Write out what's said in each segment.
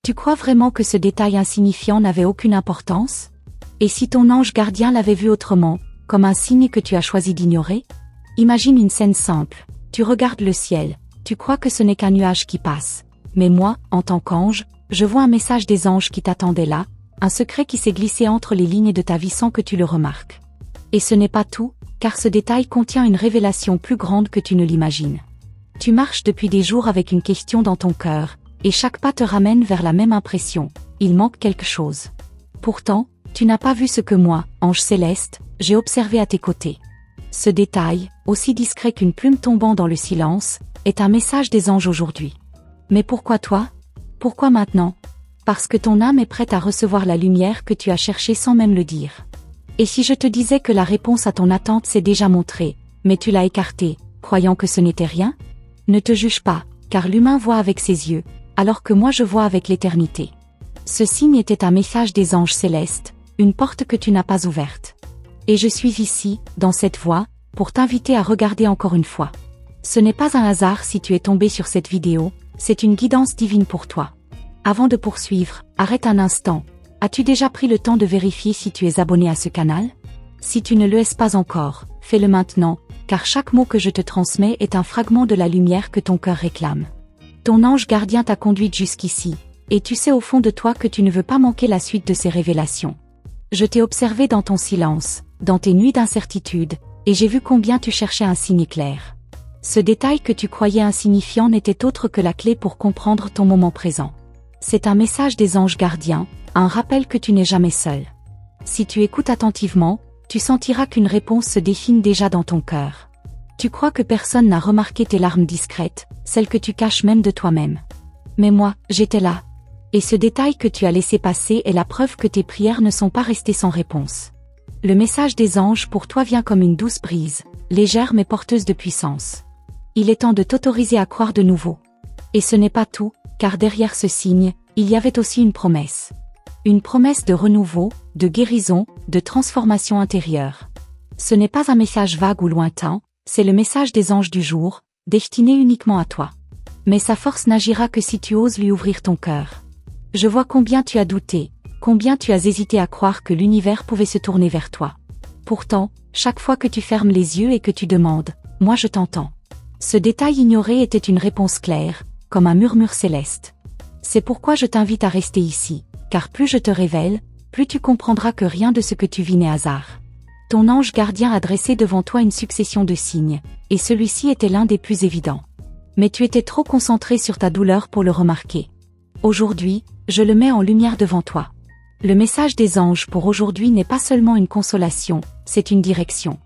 Tu crois vraiment que ce détail insignifiant n'avait aucune importance? Et si ton ange gardien l'avait vu autrement, comme un signe que tu as choisi d'ignorer? Imagine une scène simple. Tu regardes le ciel, tu crois que ce n'est qu'un nuage qui passe. Mais moi, en tant qu'ange, je vois un message des anges qui t'attendait là, un secret qui s'est glissé entre les lignes de ta vie sans que tu le remarques. Et ce n'est pas tout, car ce détail contient une révélation plus grande que tu ne l'imagines. Tu marches depuis des jours avec une question dans ton cœur, et chaque pas te ramène vers la même impression, il manque quelque chose. Pourtant, tu n'as pas vu ce que moi, ange céleste, j'ai observé à tes côtés. Ce détail, aussi discret qu'une plume tombant dans le silence, est un message des anges aujourd'hui. Mais pourquoi toi? Pourquoi maintenant? Parce que ton âme est prête à recevoir la lumière que tu as cherchée sans même le dire. Et si je te disais que la réponse à ton attente s'est déjà montrée, mais tu l'as écartée, croyant que ce n'était rien? Ne te juge pas, car l'humain voit avec ses yeux, alors que moi je vois avec l'éternité. Ce signe était un message des anges célestes, une porte que tu n'as pas ouverte. Et je suis ici, dans cette voie, pour t'inviter à regarder encore une fois. Ce n'est pas un hasard si tu es tombé sur cette vidéo, c'est une guidance divine pour toi. Avant de poursuivre, arrête un instant. As-tu déjà pris le temps de vérifier si tu es abonné à ce canal? Si tu ne le es pas encore, fais-le maintenant, car chaque mot que je te transmets est un fragment de la lumière que ton cœur réclame. Ton ange gardien t'a conduite jusqu'ici, et tu sais au fond de toi que tu ne veux pas manquer la suite de ces révélations. Je t'ai observé dans ton silence, dans tes nuits d'incertitude, et j'ai vu combien tu cherchais un signe clair. Ce détail que tu croyais insignifiant n'était autre que la clé pour comprendre ton moment présent. C'est un message des anges gardiens, un rappel que tu n'es jamais seul. Si tu écoutes attentivement, tu sentiras qu'une réponse se dessine déjà dans ton cœur. Tu crois que personne n'a remarqué tes larmes discrètes, celles que tu caches même de toi-même. Mais moi, j'étais là. Et ce détail que tu as laissé passer est la preuve que tes prières ne sont pas restées sans réponse. Le message des anges pour toi vient comme une douce brise, légère mais porteuse de puissance. Il est temps de t'autoriser à croire de nouveau. Et ce n'est pas tout, car derrière ce signe, il y avait aussi une promesse. Une promesse de renouveau, de guérison, de transformation intérieure. Ce n'est pas un message vague ou lointain, c'est le message des anges du jour, destiné uniquement à toi. Mais sa force n'agira que si tu oses lui ouvrir ton cœur. Je vois combien tu as douté, combien tu as hésité à croire que l'univers pouvait se tourner vers toi. Pourtant, chaque fois que tu fermes les yeux et que tu demandes, « Moi je t'entends ». Ce détail ignoré était une réponse claire, comme un murmure céleste. C'est pourquoi je t'invite à rester ici, car plus je te révèle, plus tu comprendras que rien de ce que tu vis n'est hasard. Ton ange gardien a dressé devant toi une succession de signes, et celui-ci était l'un des plus évidents. Mais tu étais trop concentré sur ta douleur pour le remarquer. Aujourd'hui, je le mets en lumière devant toi. Le message des anges pour aujourd'hui n'est pas seulement une consolation, c'est une direction.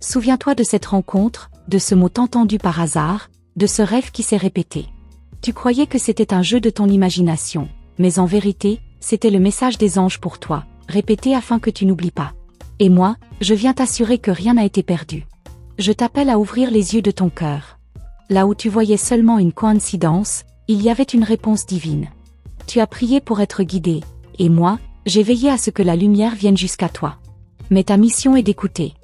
Souviens-toi de cette rencontre, de ce mot entendu par hasard, de ce rêve qui s'est répété. Tu croyais que c'était un jeu de ton imagination, mais en vérité, c'était le message des anges pour toi, répété afin que tu n'oublies pas. Et moi, je viens t'assurer que rien n'a été perdu. Je t'appelle à ouvrir les yeux de ton cœur. Là où tu voyais seulement une coïncidence, il y avait une réponse divine. Tu as prié pour être guidé, et moi, j'ai veillé à ce que la lumière vienne jusqu'à toi. Mais ta mission est d'écouter.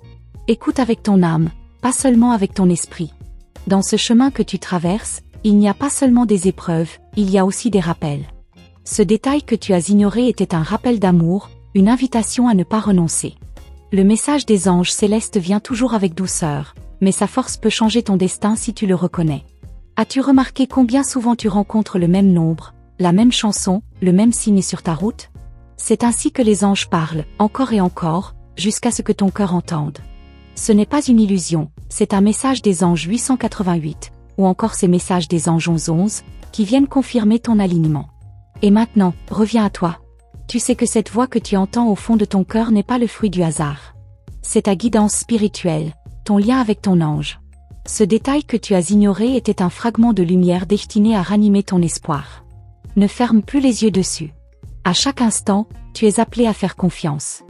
Écoute avec ton âme, pas seulement avec ton esprit. Dans ce chemin que tu traverses, il n'y a pas seulement des épreuves, il y a aussi des rappels. Ce détail que tu as ignoré était un rappel d'amour, une invitation à ne pas renoncer. Le message des anges célestes vient toujours avec douceur, mais sa force peut changer ton destin si tu le reconnais. As-tu remarqué combien souvent tu rencontres le même nombre, la même chanson, le même signe sur ta route? C'est ainsi que les anges parlent, encore et encore, jusqu'à ce que ton cœur entende. Ce n'est pas une illusion, c'est un message des anges 888, ou encore ces messages des anges 1111, qui viennent confirmer ton alignement. Et maintenant, reviens à toi. Tu sais que cette voix que tu entends au fond de ton cœur n'est pas le fruit du hasard. C'est ta guidance spirituelle, ton lien avec ton ange. Ce détail que tu as ignoré était un fragment de lumière destiné à ranimer ton espoir. Ne ferme plus les yeux dessus. À chaque instant, tu es appelé à faire confiance.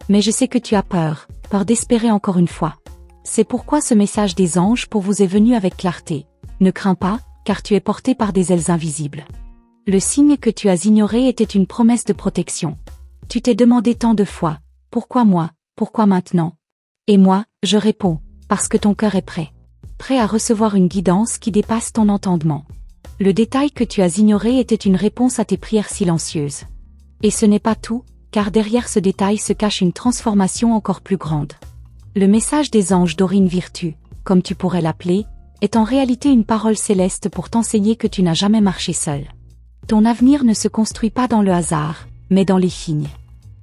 Mais je sais que tu as peur d'espérer encore une fois. C'est pourquoi ce message des anges pour vous est venu avec clarté. Ne crains pas, car tu es porté par des ailes invisibles. Le signe que tu as ignoré était une promesse de protection. Tu t'es demandé tant de fois, pourquoi moi, pourquoi maintenant? Et moi, je réponds, parce que ton cœur est prêt. Prêt à recevoir une guidance qui dépasse ton entendement. Le détail que tu as ignoré était une réponse à tes prières silencieuses. Et ce n'est pas tout, car derrière ce détail se cache une transformation encore plus grande. Le message des anges d'Orine Virtue, comme tu pourrais l'appeler, est en réalité une parole céleste pour t'enseigner que tu n'as jamais marché seul. Ton avenir ne se construit pas dans le hasard, mais dans les signes.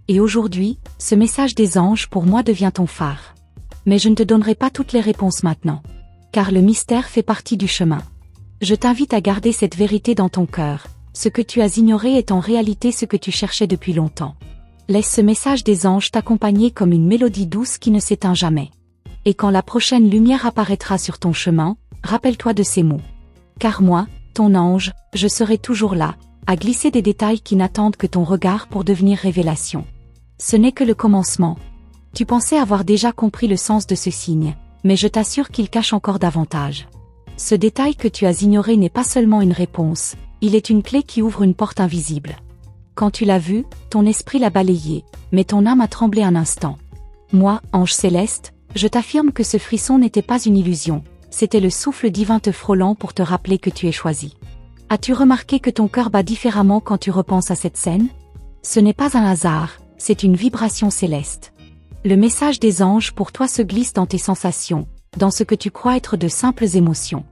Et aujourd'hui, ce message des anges pour moi devient ton phare. Mais je ne te donnerai pas toutes les réponses maintenant. Car le mystère fait partie du chemin. Je t'invite à garder cette vérité dans ton cœur. Ce que tu as ignoré est en réalité ce que tu cherchais depuis longtemps. Laisse ce message des anges t'accompagner comme une mélodie douce qui ne s'éteint jamais. Et quand la prochaine lumière apparaîtra sur ton chemin, rappelle-toi de ces mots. Car moi, ton ange, je serai toujours là, à glisser des détails qui n'attendent que ton regard pour devenir révélation. Ce n'est que le commencement. Tu pensais avoir déjà compris le sens de ce signe, mais je t'assure qu'il cache encore davantage. Ce détail que tu as ignoré n'est pas seulement une réponse, il est une clé qui ouvre une porte invisible. Quand tu l'as vu, ton esprit l'a balayé, mais ton âme a tremblé un instant. Moi, ange céleste, je t'affirme que ce frisson n'était pas une illusion, c'était le souffle divin te frôlant pour te rappeler que tu es choisi. As-tu remarqué que ton cœur bat différemment quand tu repenses à cette scène? Ce n'est pas un hasard, c'est une vibration céleste. Le message des anges pour toi se glisse dans tes sensations, dans ce que tu crois être de simples émotions.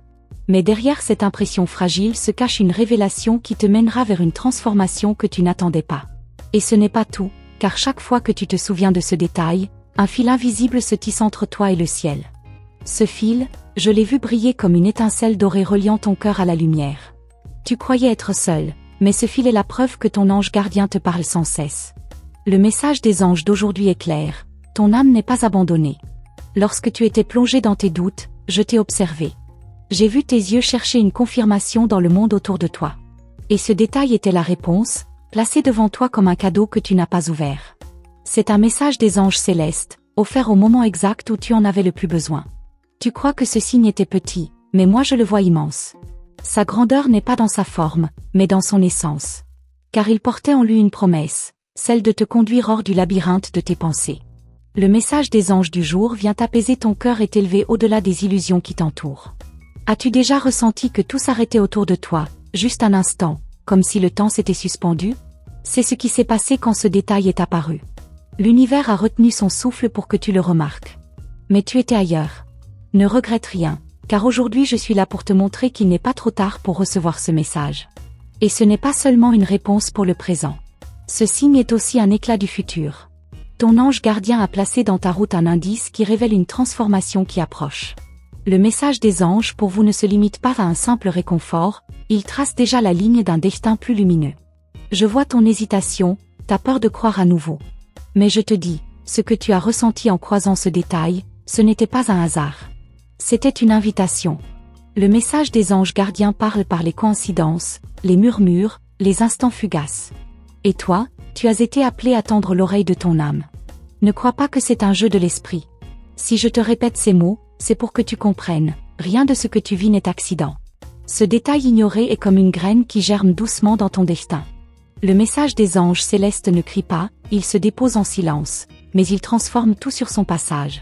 Mais derrière cette impression fragile se cache une révélation qui te mènera vers une transformation que tu n'attendais pas. Et ce n'est pas tout, car chaque fois que tu te souviens de ce détail, un fil invisible se tisse entre toi et le ciel. Ce fil, je l'ai vu briller comme une étincelle dorée reliant ton cœur à la lumière. Tu croyais être seul, mais ce fil est la preuve que ton ange gardien te parle sans cesse. Le message des anges d'aujourd'hui est clair, ton âme n'est pas abandonnée. Lorsque tu étais plongé dans tes doutes, je t'ai observé. J'ai vu tes yeux chercher une confirmation dans le monde autour de toi. Et ce détail était la réponse, placée devant toi comme un cadeau que tu n'as pas ouvert. C'est un message des anges célestes, offert au moment exact où tu en avais le plus besoin. Tu crois que ce signe était petit, mais moi je le vois immense. Sa grandeur n'est pas dans sa forme, mais dans son essence. Car il portait en lui une promesse, celle de te conduire hors du labyrinthe de tes pensées. Le message des anges du jour vient apaiser ton cœur et t'élever au-delà des illusions qui t'entourent. As-tu déjà ressenti que tout s'arrêtait autour de toi, juste un instant, comme si le temps s'était suspendu? C'est ce qui s'est passé quand ce détail est apparu. L'univers a retenu son souffle pour que tu le remarques. Mais tu étais ailleurs. Ne regrette rien, car aujourd'hui je suis là pour te montrer qu'il n'est pas trop tard pour recevoir ce message. Et ce n'est pas seulement une réponse pour le présent. Ce signe est aussi un éclat du futur. Ton ange gardien a placé dans ta route un indice qui révèle une transformation qui approche. Le message des anges pour vous ne se limite pas à un simple réconfort, il trace déjà la ligne d'un destin plus lumineux. Je vois ton hésitation, ta peur de croire à nouveau. Mais je te dis, ce que tu as ressenti en croisant ce détail, ce n'était pas un hasard. C'était une invitation. Le message des anges gardiens parle par les coïncidences, les murmures, les instants fugaces. Et toi, tu as été appelé à tendre l'oreille de ton âme. Ne crois pas que c'est un jeu de l'esprit. Si je te répète ces mots, c'est pour que tu comprennes, rien de ce que tu vis n'est accident. Ce détail ignoré est comme une graine qui germe doucement dans ton destin. Le message des anges célestes ne crie pas, il se dépose en silence, mais il transforme tout sur son passage.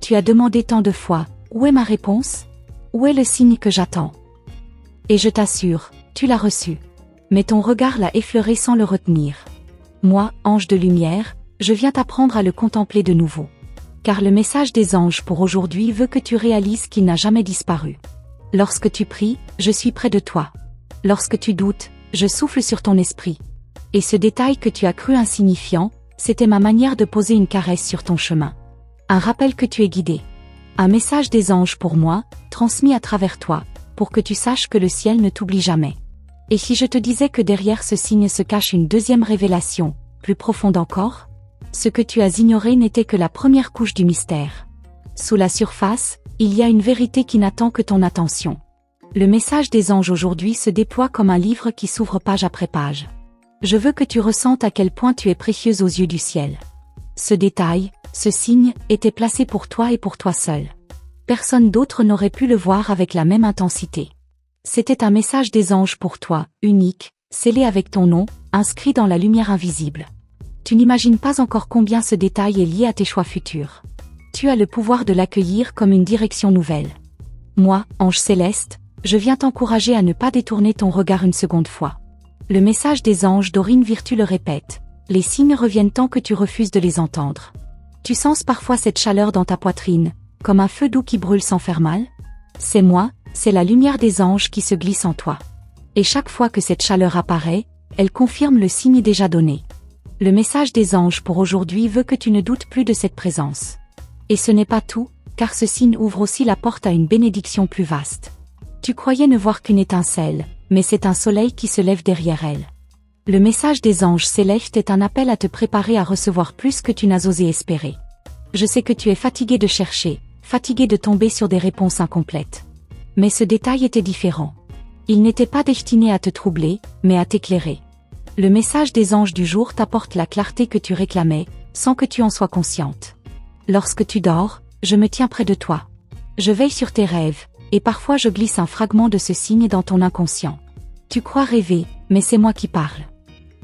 Tu as demandé tant de fois, où est ma réponse? Où est le signe que j'attends? Et je t'assure, tu l'as reçu. Mais ton regard l'a effleuré sans le retenir. Moi, ange de lumière, je viens t'apprendre à le contempler de nouveau. Car le message des anges pour aujourd'hui veut que tu réalises qu'il n'a jamais disparu. Lorsque tu pries, je suis près de toi. Lorsque tu doutes, je souffle sur ton esprit. Et ce détail que tu as cru insignifiant, c'était ma manière de poser une caresse sur ton chemin. Un rappel que tu es guidé. Un message des anges pour moi, transmis à travers toi, pour que tu saches que le ciel ne t'oublie jamais. Et si je te disais que derrière ce signe se cache une deuxième révélation, plus profonde encore? Ce que tu as ignoré n'était que la première couche du mystère. Sous la surface, il y a une vérité qui n'attend que ton attention. Le message des anges aujourd'hui se déploie comme un livre qui s'ouvre page après page. Je veux que tu ressentes à quel point tu es précieuse aux yeux du ciel. Ce détail, ce signe, était placé pour toi et pour toi seul. Personne d'autre n'aurait pu le voir avec la même intensité. C'était un message des anges pour toi, unique, scellé avec ton nom, inscrit dans la lumière invisible. Tu n'imagines pas encore combien ce détail est lié à tes choix futurs. Tu as le pouvoir de l'accueillir comme une direction nouvelle. Moi, ange céleste, Je viens t'encourager à ne pas détourner ton regard une seconde fois. Le message des anges d'Aurine Virtue le répète. Les signes reviennent tant que tu refuses de les entendre. Tu sens parfois cette chaleur dans ta poitrine, comme un feu doux qui brûle sans faire mal? C'est moi, c'est la lumière des anges qui se glisse en toi. Et chaque fois que cette chaleur apparaît, elle confirme le signe déjà donné. Le message des anges pour aujourd'hui veut que tu ne doutes plus de cette présence. Et ce n'est pas tout, car ce signe ouvre aussi la porte à une bénédiction plus vaste. Tu croyais ne voir qu'une étincelle, mais c'est un soleil qui se lève derrière elle. Le message des anges célestes est un appel à te préparer à recevoir plus que tu n'as osé espérer. Je sais que tu es fatigué de chercher, fatigué de tomber sur des réponses incomplètes. Mais ce détail était différent. Il n'était pas destiné à te troubler, mais à t'éclairer. Le message des anges du jour t'apporte la clarté que tu réclamais, sans que tu en sois consciente. Lorsque tu dors, je me tiens près de toi. Je veille sur tes rêves, et parfois je glisse un fragment de ce signe dans ton inconscient. Tu crois rêver, mais c'est moi qui parle.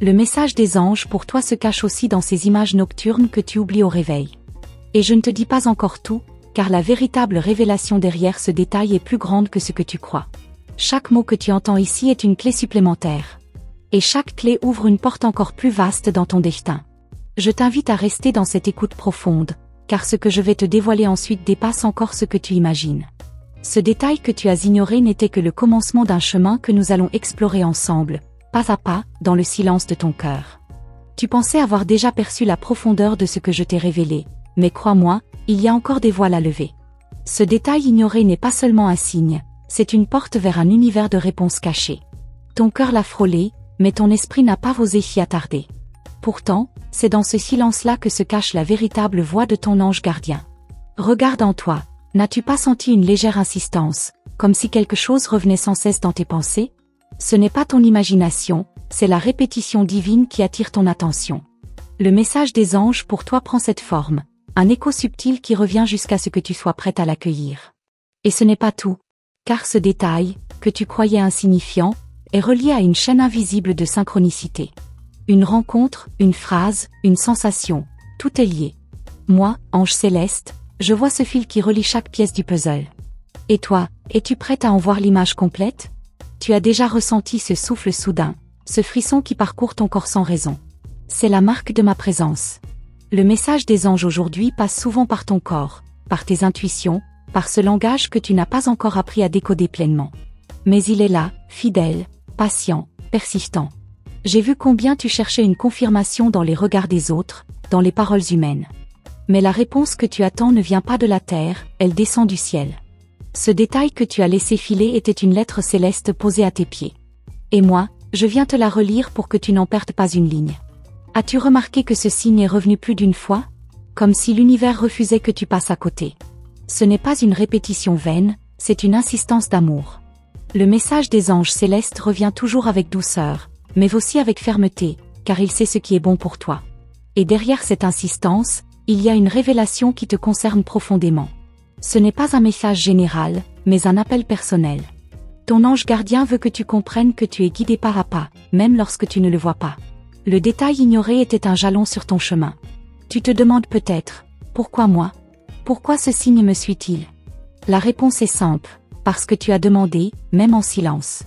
Le message des anges pour toi se cache aussi dans ces images nocturnes que tu oublies au réveil. Et je ne te dis pas encore tout, car la véritable révélation derrière ce détail est plus grande que ce que tu crois. Chaque mot que tu entends ici est une clé supplémentaire. Et chaque clé ouvre une porte encore plus vaste dans ton destin. Je t'invite à rester dans cette écoute profonde, car ce que je vais te dévoiler ensuite dépasse encore ce que tu imagines. Ce détail que tu as ignoré n'était que le commencement d'un chemin que nous allons explorer ensemble, pas à pas, dans le silence de ton cœur. Tu pensais avoir déjà perçu la profondeur de ce que je t'ai révélé, mais crois-moi, il y a encore des voiles à lever. Ce détail ignoré n'est pas seulement un signe, c'est une porte vers un univers de réponses cachées. Ton cœur l'a frôlé, mais ton esprit n'a pas osé s'y attarder. Pourtant, c'est dans ce silence-là que se cache la véritable voix de ton ange gardien. Regarde en toi, n'as-tu pas senti une légère insistance, comme si quelque chose revenait sans cesse dans tes pensées? Ce n'est pas ton imagination, c'est la répétition divine qui attire ton attention. Le message des anges pour toi prend cette forme, un écho subtil qui revient jusqu'à ce que tu sois prête à l'accueillir. Et ce n'est pas tout, car ce détail, que tu croyais insignifiant, est relié à une chaîne invisible de synchronicité. Une rencontre, une phrase, une sensation, tout est lié. Moi, ange céleste, je vois ce fil qui relie chaque pièce du puzzle. Et toi, es-tu prête à en voir l'image complète? Tu as déjà ressenti ce souffle soudain, ce frisson qui parcourt ton corps sans raison. C'est la marque de ma présence. Le message des anges aujourd'hui passe souvent par ton corps, par tes intuitions, par ce langage que tu n'as pas encore appris à décoder pleinement. Mais il est là, fidèle, patient, persistant. J'ai vu combien tu cherchais une confirmation dans les regards des autres, dans les paroles humaines. Mais la réponse que tu attends ne vient pas de la terre, elle descend du ciel. Ce détail que tu as laissé filer était une lettre céleste posée à tes pieds. Et moi, je viens te la relire pour que tu n'en perdes pas une ligne. As-tu remarqué que ce signe est revenu plus d'une fois? Comme si l'univers refusait que tu passes à côté. Ce n'est pas une répétition vaine, c'est une insistance d'amour. Le message des anges célestes revient toujours avec douceur, mais aussi avec fermeté, car il sait ce qui est bon pour toi. Et derrière cette insistance, il y a une révélation qui te concerne profondément. Ce n'est pas un message général, mais un appel personnel. Ton ange gardien veut que tu comprennes que tu es guidé pas à pas, même lorsque tu ne le vois pas. Le détail ignoré était un jalon sur ton chemin. Tu te demandes peut-être, pourquoi moi? Pourquoi ce signe me suit-il? La réponse est simple, parce que tu as demandé, même en silence.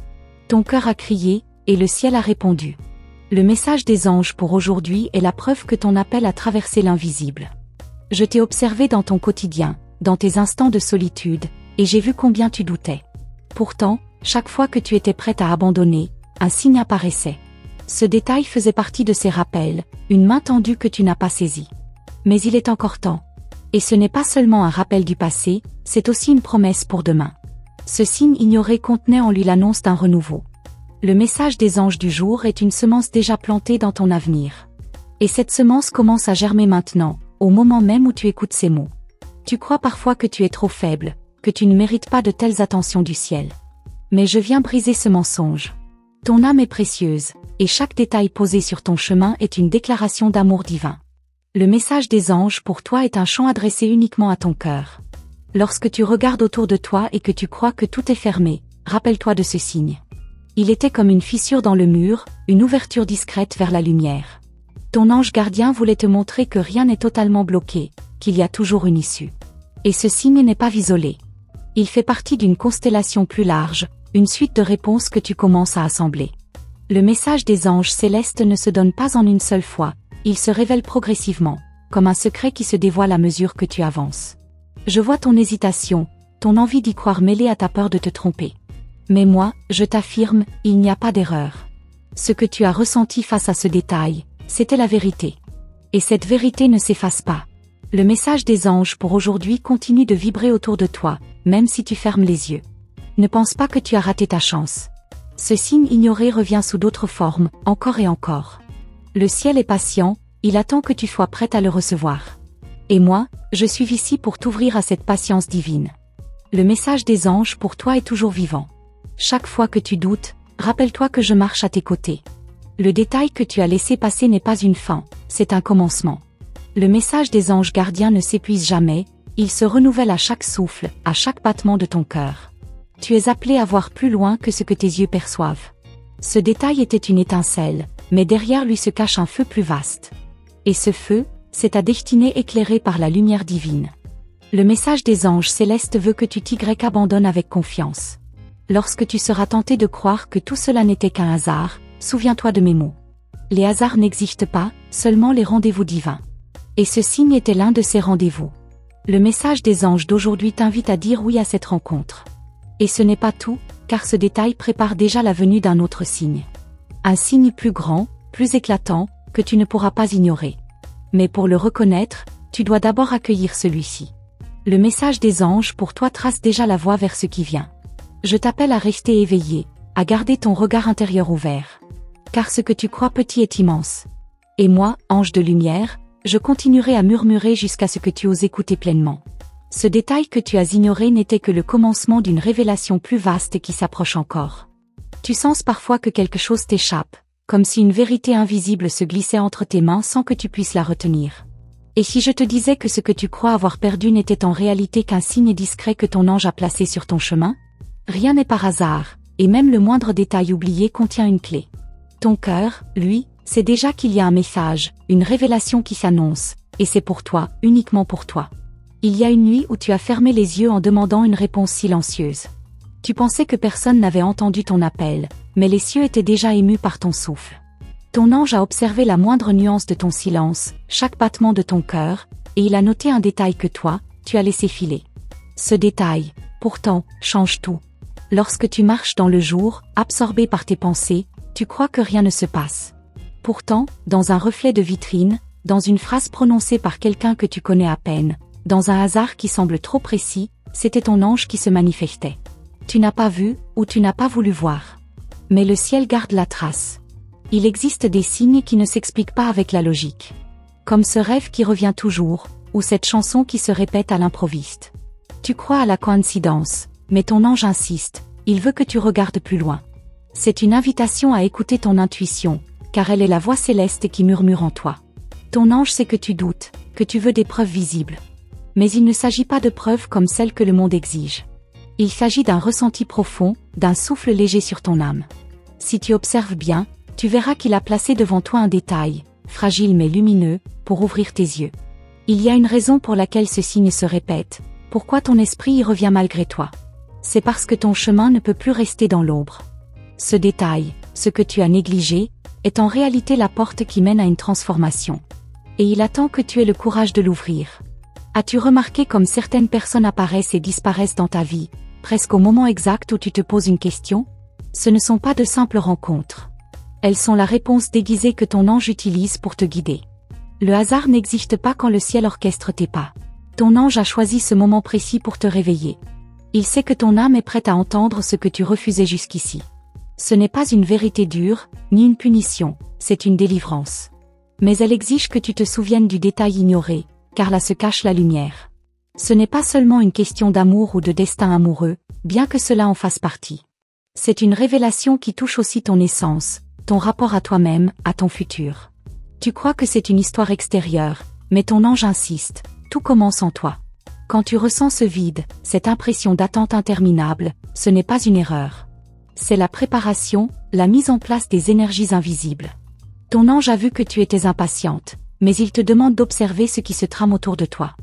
Ton cœur a crié, et le ciel a répondu. Le message des anges pour aujourd'hui est la preuve que ton appel a traversé l'invisible. Je t'ai observé dans ton quotidien, dans tes instants de solitude, et j'ai vu combien tu doutais. Pourtant, chaque fois que tu étais prête à abandonner, un signe apparaissait. Ce détail faisait partie de ces rappels, une main tendue que tu n'as pas saisie. Mais il est encore temps. Et ce n'est pas seulement un rappel du passé, c'est aussi une promesse pour demain. Ce signe ignoré contenait en lui l'annonce d'un renouveau. Le message des anges du jour est une semence déjà plantée dans ton avenir. Et cette semence commence à germer maintenant, au moment même où tu écoutes ces mots. Tu crois parfois que tu es trop faible, que tu ne mérites pas de telles attentions du ciel. Mais je viens briser ce mensonge. Ton âme est précieuse, et chaque détail posé sur ton chemin est une déclaration d'amour divin. Le message des anges pour toi est un chant adressé uniquement à ton cœur. Lorsque tu regardes autour de toi et que tu crois que tout est fermé, rappelle-toi de ce signe. Il était comme une fissure dans le mur, une ouverture discrète vers la lumière. Ton ange gardien voulait te montrer que rien n'est totalement bloqué, qu'il y a toujours une issue. Et ce signe n'est pas isolé. Il fait partie d'une constellation plus large, une suite de réponses que tu commences à assembler. Le message des anges célestes ne se donne pas en une seule fois, il se révèle progressivement, comme un secret qui se dévoile à mesure que tu avances. Je vois ton hésitation, ton envie d'y croire mêlée à ta peur de te tromper. Mais moi, je t'affirme, il n'y a pas d'erreur. Ce que tu as ressenti face à ce détail, c'était la vérité. Et cette vérité ne s'efface pas. Le message des anges pour aujourd'hui continue de vibrer autour de toi, même si tu fermes les yeux. Ne pense pas que tu as raté ta chance. Ce signe ignoré revient sous d'autres formes, encore et encore. Le ciel est patient, il attend que tu sois prête à le recevoir. Et moi, je suis ici pour t'ouvrir à cette patience divine. Le message des anges pour toi est toujours vivant. Chaque fois que tu doutes, rappelle-toi que je marche à tes côtés. Le détail que tu as laissé passer n'est pas une fin, c'est un commencement. Le message des anges gardiens ne s'épuise jamais, il se renouvelle à chaque souffle, à chaque battement de ton cœur. Tu es appelé à voir plus loin que ce que tes yeux perçoivent. Ce détail était une étincelle, mais derrière lui se cache un feu plus vaste. Et ce feu, c'est ta destinée éclairée par la lumière divine. Le message des anges célestes veut que tu t'abandonnes avec confiance. Lorsque tu seras tenté de croire que tout cela n'était qu'un hasard, souviens-toi de mes mots. Les hasards n'existent pas, seulement les rendez-vous divins. Et ce signe était l'un de ces rendez-vous. Le message des anges d'aujourd'hui t'invite à dire oui à cette rencontre. Et ce n'est pas tout, car ce détail prépare déjà la venue d'un autre signe. Un signe plus grand, plus éclatant, que tu ne pourras pas ignorer. Mais pour le reconnaître, tu dois d'abord accueillir celui-ci. Le message des anges pour toi trace déjà la voie vers ce qui vient. Je t'appelle à rester éveillé, à garder ton regard intérieur ouvert. Car ce que tu crois petit est immense. Et moi, ange de lumière, je continuerai à murmurer jusqu'à ce que tu oses écouter pleinement. Ce détail que tu as ignoré n'était que le commencement d'une révélation plus vaste qui s'approche encore. Tu sens parfois que quelque chose t'échappe, comme si une vérité invisible se glissait entre tes mains sans que tu puisses la retenir. Et si je te disais que ce que tu crois avoir perdu n'était en réalité qu'un signe discret que ton ange a placé sur ton chemin? Rien n'est par hasard, et même le moindre détail oublié contient une clé. Ton cœur, lui, sait déjà qu'il y a un message, une révélation qui s'annonce, et c'est pour toi, uniquement pour toi. Il y a une nuit où tu as fermé les yeux en demandant une réponse silencieuse. Tu pensais que personne n'avait entendu ton appel, mais les cieux étaient déjà émus par ton souffle. Ton ange a observé la moindre nuance de ton silence, chaque battement de ton cœur, et il a noté un détail que toi, tu as laissé filer. Ce détail, pourtant, change tout. Lorsque tu marches dans le jour, absorbé par tes pensées, tu crois que rien ne se passe. Pourtant, dans un reflet de vitrine, dans une phrase prononcée par quelqu'un que tu connais à peine, dans un hasard qui semble trop précis, c'était ton ange qui se manifestait. Tu n'as pas vu, ou tu n'as pas voulu voir. Mais le ciel garde la trace. Il existe des signes qui ne s'expliquent pas avec la logique. Comme ce rêve qui revient toujours, ou cette chanson qui se répète à l'improviste. Tu crois à la coïncidence, mais ton ange insiste, il veut que tu regardes plus loin. C'est une invitation à écouter ton intuition, car elle est la voix céleste qui murmure en toi. Ton ange sait que tu doutes, que tu veux des preuves visibles. Mais il ne s'agit pas de preuves comme celles que le monde exige. Il s'agit d'un ressenti profond, d'un souffle léger sur ton âme. Si tu observes bien, tu verras qu'il a placé devant toi un détail, fragile mais lumineux, pour ouvrir tes yeux. Il y a une raison pour laquelle ce signe se répète, pourquoi ton esprit y revient malgré toi. C'est parce que ton chemin ne peut plus rester dans l'ombre. Ce détail, ce que tu as négligé, est en réalité la porte qui mène à une transformation. Et il attend que tu aies le courage de l'ouvrir. As-tu remarqué comme certaines personnes apparaissent et disparaissent dans ta vie, presque au moment exact où tu te poses une question? Ce ne sont pas de simples rencontres. Elles sont la réponse déguisée que ton ange utilise pour te guider. Le hasard n'existe pas quand le ciel orchestre tes pas. Ton ange a choisi ce moment précis pour te réveiller. Il sait que ton âme est prête à entendre ce que tu refusais jusqu'ici. Ce n'est pas une vérité dure, ni une punition, c'est une délivrance. Mais elle exige que tu te souviennes du détail ignoré, car là se cache la lumière. Ce n'est pas seulement une question d'amour ou de destin amoureux, bien que cela en fasse partie. C'est une révélation qui touche aussi ton essence, ton rapport à toi-même, à ton futur. Tu crois que c'est une histoire extérieure, mais ton ange insiste, tout commence en toi. Quand tu ressens ce vide, cette impression d'attente interminable, ce n'est pas une erreur. C'est la préparation, la mise en place des énergies invisibles. Ton ange a vu que tu étais impatiente, mais il te demande d'observer ce qui se trame autour de toi.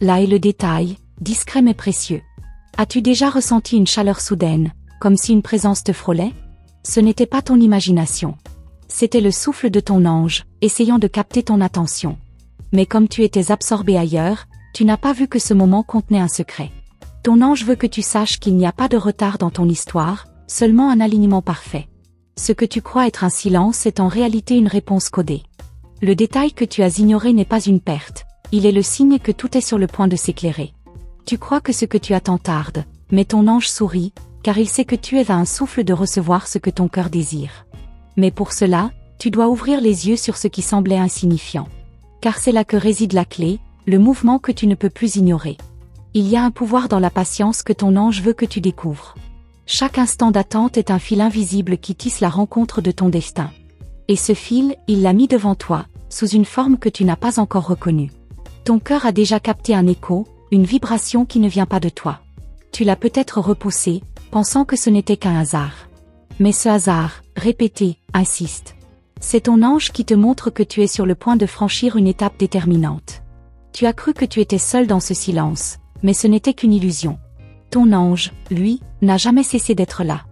Là est le détail, discret mais précieux. As-tu déjà ressenti une chaleur soudaine, comme si une présence te frôlait? Ce n'était pas ton imagination. C'était le souffle de ton ange, essayant de capter ton attention. Mais comme tu étais absorbé ailleurs, tu n'as pas vu que ce moment contenait un secret. Ton ange veut que tu saches qu'il n'y a pas de retard dans ton histoire, seulement un alignement parfait. Ce que tu crois être un silence est en réalité une réponse codée. Le détail que tu as ignoré n'est pas une perte, il est le signe que tout est sur le point de s'éclairer. Tu crois que ce que tu attends tarde, mais ton ange sourit, car il sait que tu es à un souffle de recevoir ce que ton cœur désire. Mais pour cela, tu dois ouvrir les yeux sur ce qui semblait insignifiant. Car c'est là que réside la clé, le mouvement que tu ne peux plus ignorer. Il y a un pouvoir dans la patience que ton ange veut que tu découvres. Chaque instant d'attente est un fil invisible qui tisse la rencontre de ton destin. Et ce fil, il l'a mis devant toi, sous une forme que tu n'as pas encore reconnue. Ton cœur a déjà capté un écho, une vibration qui ne vient pas de toi. Tu l'as peut-être repoussé, pensant que ce n'était qu'un hasard. Mais ce hasard, répété, insiste. C'est ton ange qui te montre que tu es sur le point de franchir une étape déterminante. Tu as cru que tu étais seul dans ce silence, mais ce n'était qu'une illusion. Ton ange, lui, n'a jamais cessé d'être là.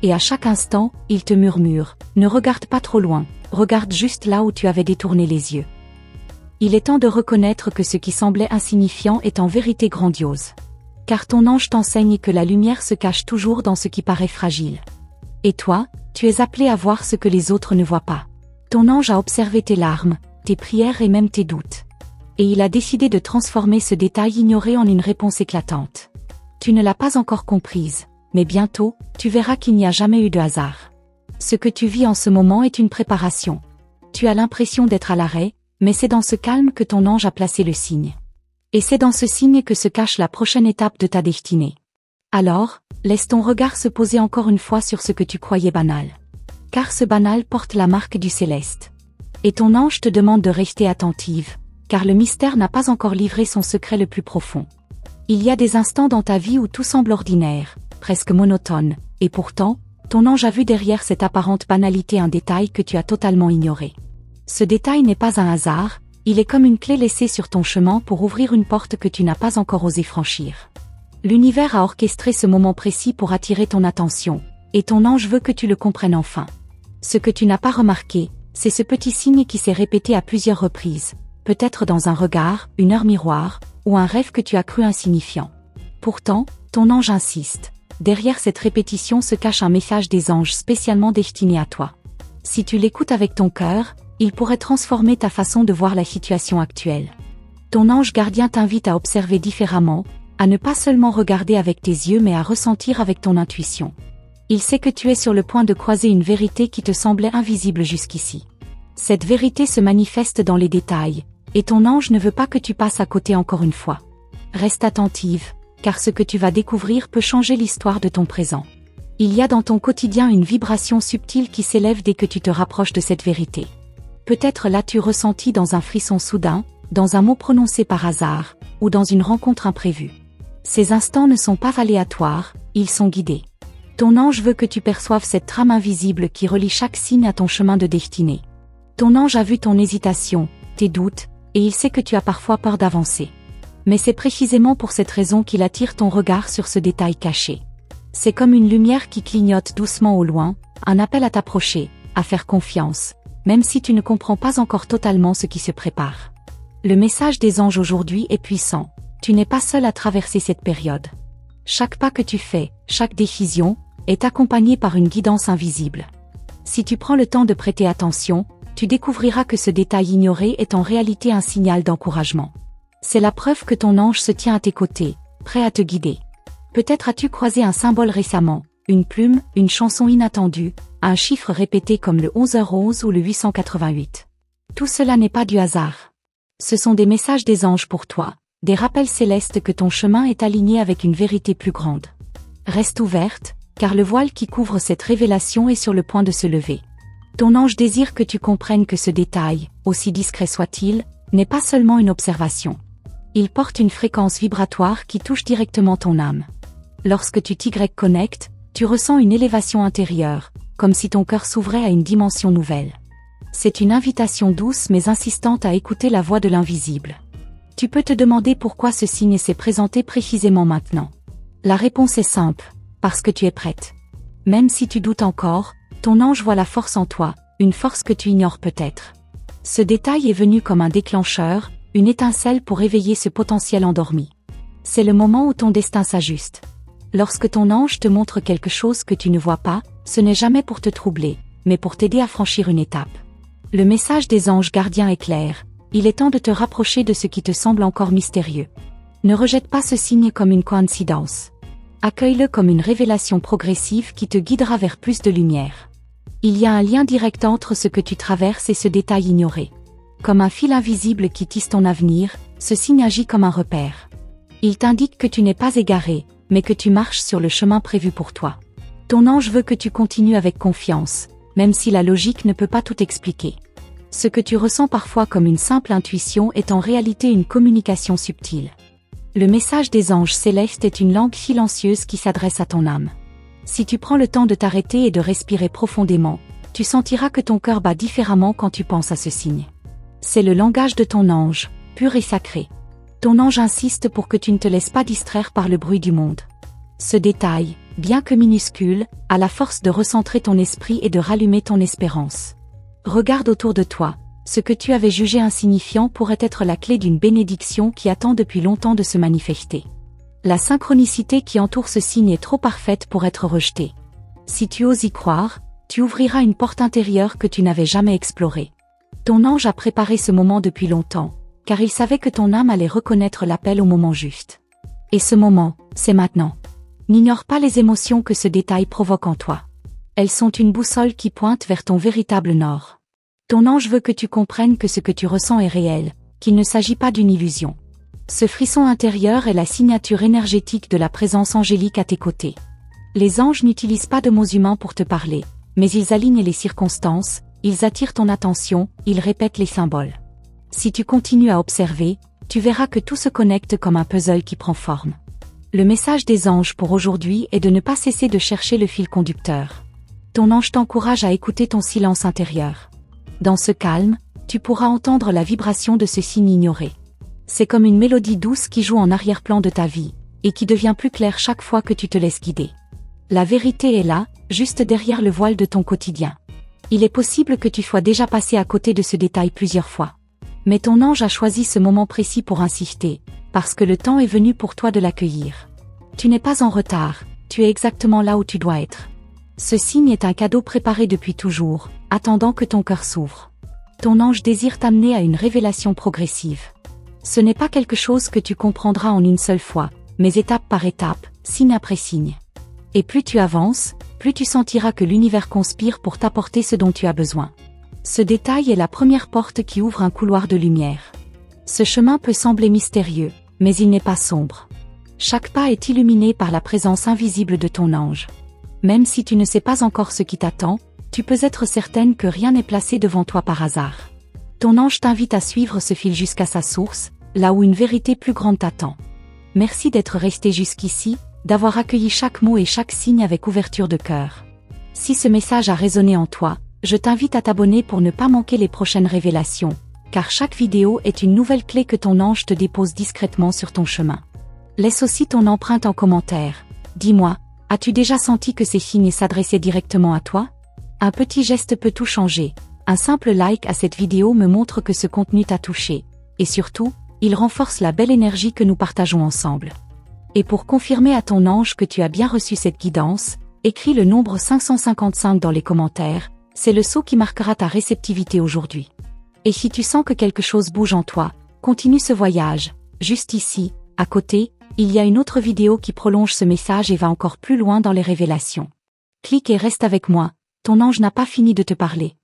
Et à chaque instant, il te murmure, ne regarde pas trop loin, regarde juste là où tu avais détourné les yeux. Il est temps de reconnaître que ce qui semblait insignifiant est en vérité grandiose. Car ton ange t'enseigne que la lumière se cache toujours dans ce qui paraît fragile. Et toi, tu es appelé à voir ce que les autres ne voient pas. Ton ange a observé tes larmes, tes prières et même tes doutes. Et il a décidé de transformer ce détail ignoré en une réponse éclatante. Tu ne l'as pas encore comprise, mais bientôt, tu verras qu'il n'y a jamais eu de hasard. Ce que tu vis en ce moment est une préparation. Tu as l'impression d'être à l'arrêt, mais c'est dans ce calme que ton ange a placé le signe. Et c'est dans ce signe que se cache la prochaine étape de ta destinée. Alors, laisse ton regard se poser encore une fois sur ce que tu croyais banal. Car ce banal porte la marque du céleste. Et ton ange te demande de rester attentive, car le mystère n'a pas encore livré son secret le plus profond. Il y a des instants dans ta vie où tout semble ordinaire, presque monotone, et pourtant, ton ange a vu derrière cette apparente banalité un détail que tu as totalement ignoré. Ce détail n'est pas un hasard, il est comme une clé laissée sur ton chemin pour ouvrir une porte que tu n'as pas encore osé franchir. L'univers a orchestré ce moment précis pour attirer ton attention, et ton ange veut que tu le comprennes enfin. Ce que tu n'as pas remarqué, c'est ce petit signe qui s'est répété à plusieurs reprises, peut-être dans un regard, une heure miroir, ou un rêve que tu as cru insignifiant. Pourtant, ton ange insiste. Derrière cette répétition se cache un message des anges spécialement destiné à toi. Si tu l'écoutes avec ton cœur, il pourrait transformer ta façon de voir la situation actuelle. Ton ange gardien t'invite à observer différemment, à ne pas seulement regarder avec tes yeux mais à ressentir avec ton intuition. Il sait que tu es sur le point de croiser une vérité qui te semblait invisible jusqu'ici. Cette vérité se manifeste dans les détails, et ton ange ne veut pas que tu passes à côté encore une fois. Reste attentive, car ce que tu vas découvrir peut changer l'histoire de ton présent. Il y a dans ton quotidien une vibration subtile qui s'élève dès que tu te rapproches de cette vérité. Peut-être l'as-tu ressenti dans un frisson soudain, dans un mot prononcé par hasard, ou dans une rencontre imprévue. Ces instants ne sont pas aléatoires, ils sont guidés. Ton ange veut que tu perçoives cette trame invisible qui relie chaque signe à ton chemin de destinée. Ton ange a vu ton hésitation, tes doutes, et il sait que tu as parfois peur d'avancer. Mais c'est précisément pour cette raison qu'il attire ton regard sur ce détail caché. C'est comme une lumière qui clignote doucement au loin, un appel à t'approcher, à faire confiance, même si tu ne comprends pas encore totalement ce qui se prépare. Le message des anges aujourd'hui est puissant. Tu n'es pas seul à traverser cette période. Chaque pas que tu fais, chaque décision, est accompagné par une guidance invisible. Si tu prends le temps de prêter attention, tu découvriras que ce détail ignoré est en réalité un signal d'encouragement. C'est la preuve que ton ange se tient à tes côtés, prêt à te guider. Peut-être as-tu croisé un symbole récemment, une plume, une chanson inattendue, un chiffre répété comme le 11h11 ou le 888. Tout cela n'est pas du hasard. Ce sont des messages des anges pour toi, des rappels célestes que ton chemin est aligné avec une vérité plus grande. Reste ouverte, car le voile qui couvre cette révélation est sur le point de se lever. Ton ange désire que tu comprennes que ce détail, aussi discret soit-il, n'est pas seulement une observation. Il porte une fréquence vibratoire qui touche directement ton âme. Lorsque tu t'y-connectes, tu ressens une élévation intérieure, comme si ton cœur s'ouvrait à une dimension nouvelle. C'est une invitation douce mais insistante à écouter la voix de l'invisible. Tu peux te demander pourquoi ce signe s'est présenté précisément maintenant. La réponse est simple, parce que tu es prête. Même si tu doutes encore, ton ange voit la force en toi, une force que tu ignores peut-être. Ce détail est venu comme un déclencheur, une étincelle pour éveiller ce potentiel endormi. C'est le moment où ton destin s'ajuste. Lorsque ton ange te montre quelque chose que tu ne vois pas, ce n'est jamais pour te troubler, mais pour t'aider à franchir une étape. Le message des anges gardiens est clair, il est temps de te rapprocher de ce qui te semble encore mystérieux. Ne rejette pas ce signe comme une coïncidence. Accueille-le comme une révélation progressive qui te guidera vers plus de lumière. Il y a un lien direct entre ce que tu traverses et ce détail ignoré. Comme un fil invisible qui tisse ton avenir, ce signe agit comme un repère. Il t'indique que tu n'es pas égaré, mais que tu marches sur le chemin prévu pour toi. Ton ange veut que tu continues avec confiance, même si la logique ne peut pas tout expliquer. Ce que tu ressens parfois comme une simple intuition est en réalité une communication subtile. Le message des anges célestes est une langue silencieuse qui s'adresse à ton âme. Si tu prends le temps de t'arrêter et de respirer profondément, tu sentiras que ton cœur bat différemment quand tu penses à ce signe. C'est le langage de ton ange, pur et sacré. Ton ange insiste pour que tu ne te laisses pas distraire par le bruit du monde. Ce détail, bien que minuscule, a la force de recentrer ton esprit et de rallumer ton espérance. Regarde autour de toi, ce que tu avais jugé insignifiant pourrait être la clé d'une bénédiction qui attend depuis longtemps de se manifester. La synchronicité qui entoure ce signe est trop parfaite pour être rejetée. Si tu oses y croire, tu ouvriras une porte intérieure que tu n'avais jamais explorée. Ton ange a préparé ce moment depuis longtemps, car il savait que ton âme allait reconnaître l'appel au moment juste. Et ce moment, c'est maintenant. N'ignore pas les émotions que ce détail provoque en toi. Elles sont une boussole qui pointe vers ton véritable nord. Ton ange veut que tu comprennes que ce que tu ressens est réel, qu'il ne s'agit pas d'une illusion. Ce frisson intérieur est la signature énergétique de la présence angélique à tes côtés. Les anges n'utilisent pas de mots humains pour te parler, mais ils alignent les circonstances, ils attirent ton attention, ils répètent les symboles. Si tu continues à observer, tu verras que tout se connecte comme un puzzle qui prend forme. Le message des anges pour aujourd'hui est de ne pas cesser de chercher le fil conducteur. Ton ange t'encourage à écouter ton silence intérieur. Dans ce calme, tu pourras entendre la vibration de ce signe ignoré. C'est comme une mélodie douce qui joue en arrière-plan de ta vie, et qui devient plus claire chaque fois que tu te laisses guider. La vérité est là, juste derrière le voile de ton quotidien. Il est possible que tu sois déjà passé à côté de ce détail plusieurs fois. Mais ton ange a choisi ce moment précis pour insister, parce que le temps est venu pour toi de l'accueillir. Tu n'es pas en retard, tu es exactement là où tu dois être. Ce signe est un cadeau préparé depuis toujours, attendant que ton cœur s'ouvre. Ton ange désire t'amener à une révélation progressive. Ce n'est pas quelque chose que tu comprendras en une seule fois, mais étape par étape, signe après signe. Et plus tu avances, plus tu sentiras que l'univers conspire pour t'apporter ce dont tu as besoin. Ce détail est la première porte qui ouvre un couloir de lumière. Ce chemin peut sembler mystérieux, mais il n'est pas sombre. Chaque pas est illuminé par la présence invisible de ton ange. Même si tu ne sais pas encore ce qui t'attend, tu peux être certaine que rien n'est placé devant toi par hasard. Ton ange t'invite à suivre ce fil jusqu'à sa source, là où une vérité plus grande t'attend. Merci d'être resté jusqu'ici, d'avoir accueilli chaque mot et chaque signe avec ouverture de cœur. Si ce message a résonné en toi, je t'invite à t'abonner pour ne pas manquer les prochaines révélations, car chaque vidéo est une nouvelle clé que ton ange te dépose discrètement sur ton chemin. Laisse aussi ton empreinte en commentaire. Dis-moi, as-tu déjà senti que ces signes s'adressaient directement à toi? Un petit geste peut tout changer. Un simple like à cette vidéo me montre que ce contenu t'a touché. Et surtout, il renforce la belle énergie que nous partageons ensemble. Et pour confirmer à ton ange que tu as bien reçu cette guidance, écris le nombre 555 dans les commentaires, c'est le sceau qui marquera ta réceptivité aujourd'hui. Et si tu sens que quelque chose bouge en toi, continue ce voyage. Juste ici, à côté, il y a une autre vidéo qui prolonge ce message et va encore plus loin dans les révélations. Clique et reste avec moi, ton ange n'a pas fini de te parler.